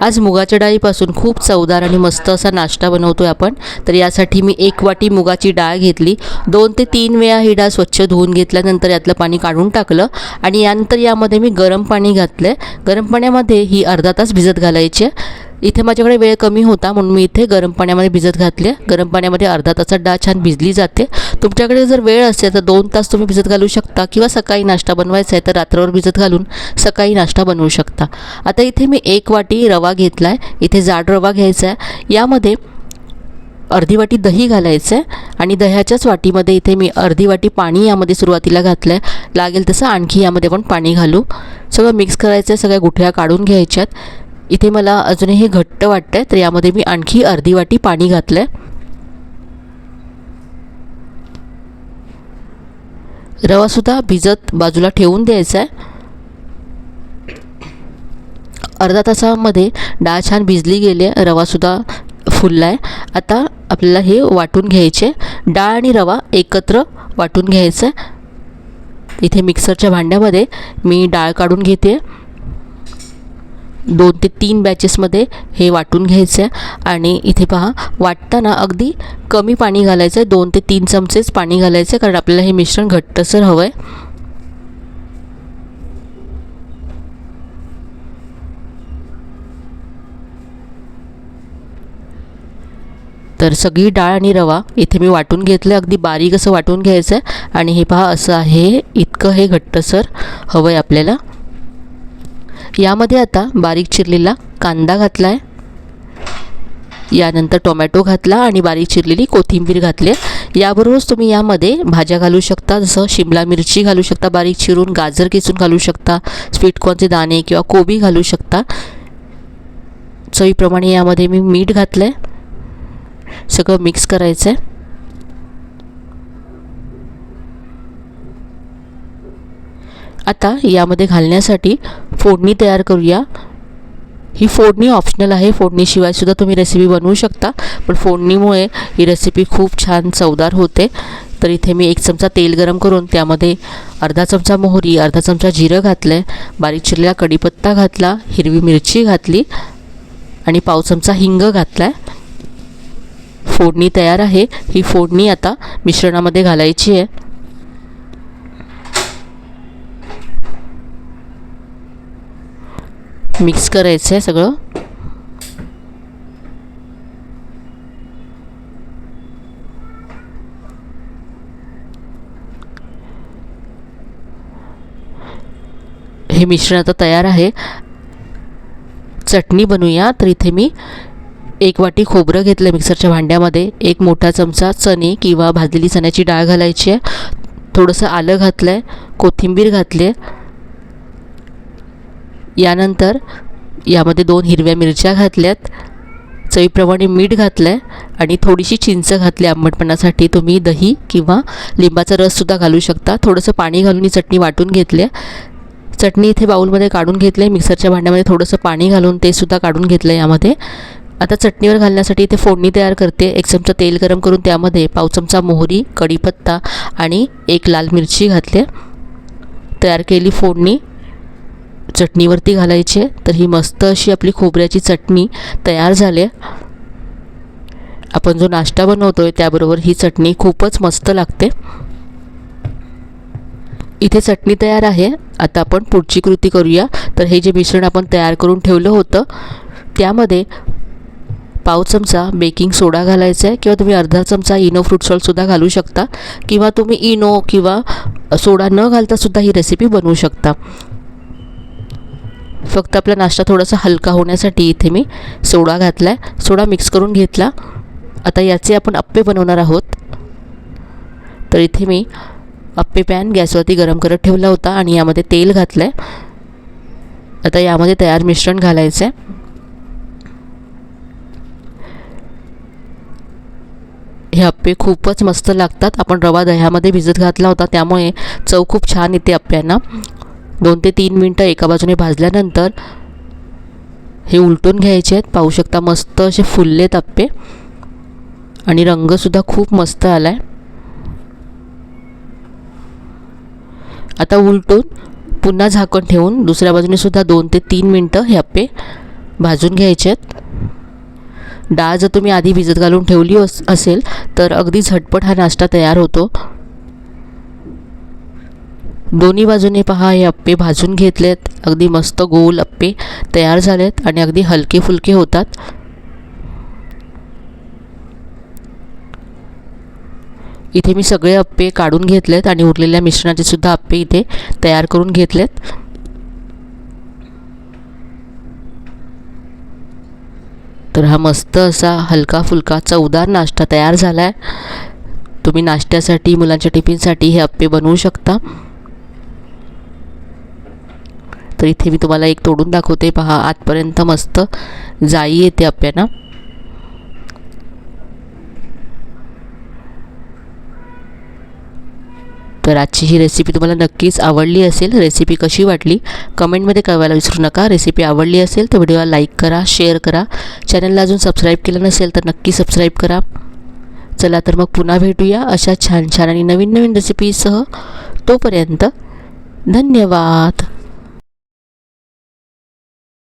आज मुगाच्या डाळीपासून खूप चवदार आणि मस्त असा नाश्ता बनवतोय आपण। तर यासाठी मी 1 वाटी मुगाची डाळ घेतली। 2 ते 3 वेळा ही डाळ स्वच्छ धुवून घेतल्यानंतर यातलं पाणी काढून टाकलं आणि यानंतर यामध्ये मी गरम पाणी घातले। गरम पाण्यामध्ये ही अर्धा तास भिजत घालायची। इथे माझ्याकडे वेळ कमी होता म्हणून मी इथे गरम पाण्यामध्ये भिजत घातले। गरम पाण्यामध्ये अर्धा तासात डाळ छान भिजली जाते। तुमच्याकडे जर वेळ असेल तर 2 तास तुम्ही भिजत घालू शकता किंवा सकाळी नाश्ता बनवायचा आहे तर रात्रभर भिजत घालून सकाळी नाश्ता बनवू शकता। आता इथे मी 1 वाटी रवा घेतला आहे। इथे जाड रवा घ्यायचा आहे। यामध्ये अर्धी वाटी दही घालायचं आहे आणि दह्याच्याच वाटीमध्ये इथे मी अर्धी वाटी पाणी यामध्ये सुरुवातीला घातलं आहे। लागेल तसं आणखी यामध्ये पण पाणी घालू। सगळं मिक्स करायचं आहे, सगळ्या गुठळ्या काढून घ्यायच्यात। इथे मला अजूनही घट्ट वाटतंय तर यामध्ये मी आणखी अर्धी वाटी पाणी घातलंय। रवासुद्धा भिजत बाजूला ठेवून द्यायचा आहे। अर्धा तासामध्ये डाळ छान भिजली गेली आहे, रवासुद्धा फुलला आहे। आता आपल्याला हे वाटून घ्यायचे। डाळ आणि रवा एकत्र वाटून घ्यायचं आहे। इथे मिक्सरच्या भांड्यामध्ये मी डाळ काढून घेते। 2 ते 3 बॅचेसमध्ये हे वाटून घ्यायचं आहे आणि इथे पहा वाटताना अगदी कमी पाणी घालायचं आहे। 2 ते 3 चमचेच पाणी घालायचं आहे कारण आपल्याला हे मिश्रण घट्टसर हवं आहे। तर सगळी डाळ आणि रवा इथे मी वाटून घेतलं। अगदी बारीक असं वाटून घ्यायचं आहे आणि हे पहा असं आहे, इतकं हे घट्टसर हवं आहे आपल्याला। यामध्ये आता बारीक चिरलेला कांदा घातला आहे। यानंतर टोमॅटो घातला आणि बारीक चिरलेली कोथिंबीर घातली। याबरोबरच तुम्ही यामध्ये भाज्या घालू शकता, जसं शिमला मिरची घालू शकता बारीक चिरून, गाजर किसून घालू शकता, स्वीटकॉर्नचे दाणे किंवा कोबी घालू शकता। चवीप्रमाणे यामध्ये मी मीठ घातलं आहे। सगळं मिक्स करायचं आहे। आता यामध्ये घालण्यासाठी फोडणी तयार करूया। ही फोडणी ऑप्शनल आहे, फोडणीशिवाय सुद्धा तुम्ही रेसिपी बनवू शकता, पण फोडणीमुळे ही रेसिपी खूप छान चवदार होते। तर इथे मी 1 चमचा तेल गरम करून त्यामध्ये अर्धा चमचा मोहरी, अर्धा चमचा जिरं घातलं, बारीक चिरलेला कढीपत्ता घातला, हिरवी मिरची घातली आणि पाव चमचा हिंग घातला। फोडणी तयार आहे। ही फोडणी आता मिश्रणामध्ये घालायची आहे। मिक्स करायचं आहे सगळं। हे मिश्रण आता तयार आहे। चटणी बनवूया। तर इथे मी 1 वाटी खोबरं घेतलं मिक्सरच्या भांड्यामध्ये। 1 मोठा चमचा चणे किंवा भाजलेली चण्याची डाळ घालायची आहे। थोडंसं आलं घातलं आहे, कोथिंबीर घातली आहे। यानंतर यामध्ये 2 हिरव्या मिरच्या घातल्यात, चवीप्रमाणे मीठ घातलं आहे आणि थोडीशी चिंच घातली आंबटपणासाठी। तुम्ही दही किंवा लिंबाचा रससुद्धा घालू शकता। थोडंसं पाणी घालून ही चटणी वाटून घेतली आहे। चटणी इथे बाउलमध्ये काढून घेतली आहे। मिक्सरच्या भांड्यामध्ये थोडंसं पाणी घालून ते सुद्धा काढून घेतलं आहे यामध्ये। आता चटणीवर घालण्यासाठी इथे फोडणी तयार करते। 1 चमचा तेल गरम करून त्यामध्ये पाव चमचा मोहरी, कढीपत्ता आणि 1 लाल मिरची घातली। तयार केली फोडणी चटणीवरती घालायची। तर ही मस्त अशी आपली खोबऱ्याची चटणी तयार झाली आहे। आपण जो नाश्ता बनवतोय त्याबरोबर ही चटणी खूपच मस्त लागते। इथे चटणी तयार आहे। आता आपण पुढची कृती करूया। तर हे जे मिश्रण आपण तयार करून ठेवलं होतं त्यामध्ये पाव चमचा बेकिंग सोडा घालायचा आहे किंवा तुम्ही अर्धा चमचा इनो फ्रूट सॉल्टसुद्धा घालू शकता किंवा तुम्ही इनो किंवा सोडा न घालता सुद्धा ही रेसिपी बनवू शकता। फक्त आपला नाश्ता थोडासा हलका होण्यासाठी इथे मी सोडा घातला आहे। सोडा मिक्स करून घेतला। आता याचे आपण अप्पे बनवणार आहोत। तर इथे मी अप्पे पॅन गॅसवरती गरम करत ठेवला होता आणि यामध्ये तेल घातलं आहे। आता यामध्ये तयार मिश्रण घालायचं आहे। हे अप्पे खूपच मस्त लागतात। आपण रवा दह्यामध्ये भिजत घातला होता त्यामुळे चव खूप छान येते अप्प्यांना। 2 ते 3 मिनटं एका बाजूने भाजल्यानंतर हे उलटून घ्यायचे आहेत। पाहू शकता मस्त असे फुललेत अप्पे आणि रंगसुद्धा खूप मस्त आला आहे। आता उलटून पुन्हा झाकण ठेवून दुसऱ्या बाजूने सुद्धा 2 ते 3 मिनटं हे अप्पे भाजून घ्यायचे आहेत. डाळ जर तुम्ही आधी भिजत घालून ठेवली असेल तर अगदी झटपट हा नाश्ता तयार होतो. दोन्ही बाजूने पहा हे अप्पे भाजून घेतलेत. अगदी मस्त गोल अप्पे तयार झालेत आणि अगदी हलके फुलके होतात. इथे मी सगळे अप्पे काढून घेतलेत आणि उरलेल्या मिश्रणाचे सुद्धा अप्पे इथे तयार करून घेतलेत. तर हा मस्त असा हलका फुलका चवदार नाश्ता तयार झाला आहे. तुम्ही नाश्त्यासाठी मुलांच्या टिफिनसाठी हे अप्पे बनवू शकता. तर इथे मी तुम्हाला एक तोडून दाखवते. पहा आतपर्यंत मस्त जाई येते अप्प्यांना. तर आजची ही रेसिपी तुम्हाला नक्कीच आवडली असेल. रेसिपी कशी वाटली कमेंटमध्ये कळवायला विसरू नका. रेसिपी आवडली असेल तर व्हिडिओला लाईक करा, शेअर करा. चॅनलला अजून सबस्क्राईब केलं नसेल तर नक्की सबस्क्राईब करा. चला तर मग पुन्हा भेटूया अशा छान छान आणि नवीन नवीन रेसिपीसह. तोपर्यंत धन्यवाद.